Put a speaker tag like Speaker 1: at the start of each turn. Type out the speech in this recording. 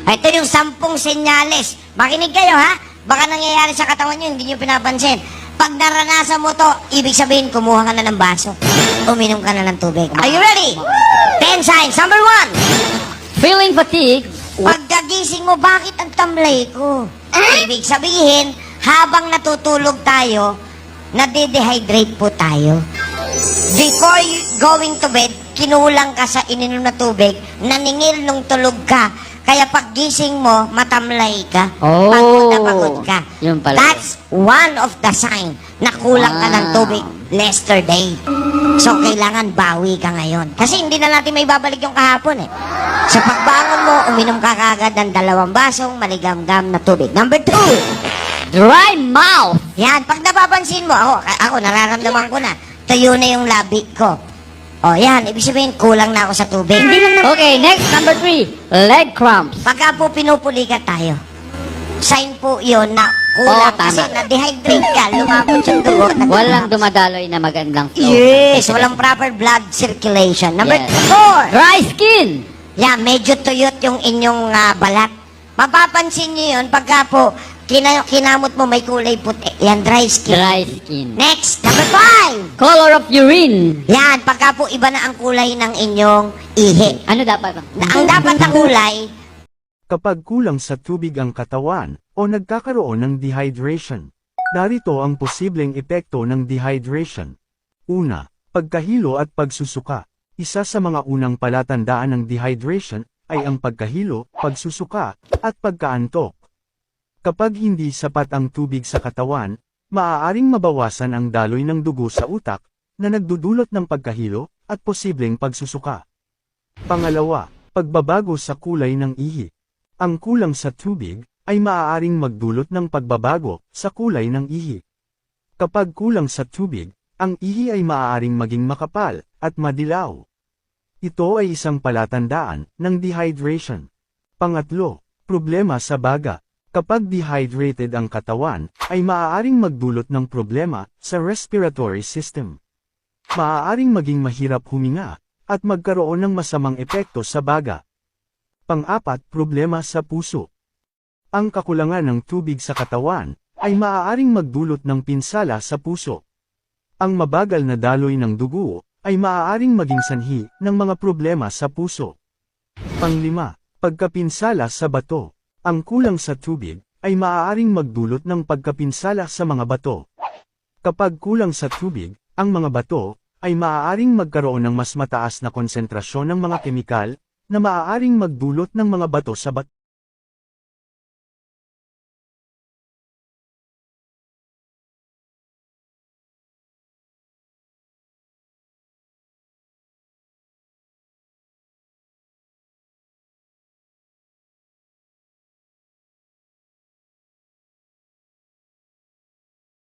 Speaker 1: Ito yung 10 senyales. Makinig kayo ha. Baka nangyayari sa katawan nyo, hindi nyo pinapansin. Pag naranasan mo to, ibig sabihin, kumuha ka na ng baso. Uminom ka na ng tubig. Are you ready? 10 signs. Number 1.
Speaker 2: Feeling fatigue.
Speaker 1: Pagkagising mo, bakit ang tamlay ko? Ibig sabihin, habang natutulog tayo, nade-dehydrate po tayo. Before going to bed, kinulang ka sa ininom na tubig, naningil nung tulog ka. Kaya paggising mo, matamlay ka.
Speaker 2: Oh.
Speaker 1: Pagod na pagod ka.
Speaker 2: Yun pala.
Speaker 1: That's one of the sign na kulang ka ng tubig yesterday. So, kailangan bawi ka ngayon. Kasi hindi na natin may babalik yung kahapon eh. Sa pagbangon mo, uminom ka kagad ng 2 basong maligamgam na tubig. Number 2.
Speaker 2: Dry mouth.
Speaker 1: Yan, pag napapansin mo, ako nararamdaman ko na, tuyo na yung labi ko. O yan, ibig sabihin, kulang na ako sa tubig.
Speaker 2: Okay, next, number 3. Leg cramps.
Speaker 1: Pagka po pinupulikat tayo, sign po yun na kulang
Speaker 2: Oo, tama.
Speaker 1: kasi na-dehydrate ka, lumabot yung dugo.
Speaker 2: Walang dumadaloy na magandang flow.
Speaker 1: Yes, walang proper blood circulation. Number
Speaker 2: Yes.
Speaker 1: 4.
Speaker 2: Dry skin.
Speaker 1: Yan, medyo tuyot yung inyong balat. Mapapansin nyo yun pagka po kinamot mo may kulay puti. Yan, dry skin.
Speaker 2: Dry skin.
Speaker 1: Next, number 5.
Speaker 2: Color of urine.
Speaker 1: Yan, pagka po iba na ang kulay ng inyong ihi.
Speaker 2: Ano dapat?
Speaker 1: Ang dapat na kulay,
Speaker 3: Kapag kulang sa tubig ang katawan o nagkakaroon ng dehydration. Narito ang posibleng epekto ng dehydration. Una, pagkahilo at pagsusuka. Isa sa mga unang palatandaan ng dehydration ay ang pagkahilo, pagsusuka, at pagkaantok. Kapag hindi sapat ang tubig sa katawan, maaaring mabawasan ang daloy ng dugo sa utak na nagdudulot ng pagkahilo at posibleng pagsusuka. Pangalawa, pagbabago sa kulay ng ihi. Ang kulang sa tubig ay maaaring magdulot ng pagbabago sa kulay ng ihi. Kapag kulang sa tubig, ang ihi ay maaaring maging makapal at madilaw. Ito ay isang palatandaan ng dehydration. Pangatlo, problema sa baga. Kapag dehydrated ang katawan, ay maaaring magdulot ng problema sa respiratory system. Maaaring maging mahirap huminga at magkaroon ng masamang epekto sa baga. Pang-apat, problema sa puso. Ang kakulangan ng tubig sa katawan ay maaaring magdulot ng pinsala sa puso. Ang mabagal na daloy ng dugo ay maaaring maging sanhi ng mga problema sa puso. Panglima, pagkapinsala sa bato. Ang kulang sa tubig ay maaaring magdulot ng pagkapinsala sa mga bato. Kapag kulang sa tubig, ang mga bato ay maaaring magkaroon ng mas mataas na konsentrasyon ng mga kemikal na maaaring magdulot ng mga bato sa bato.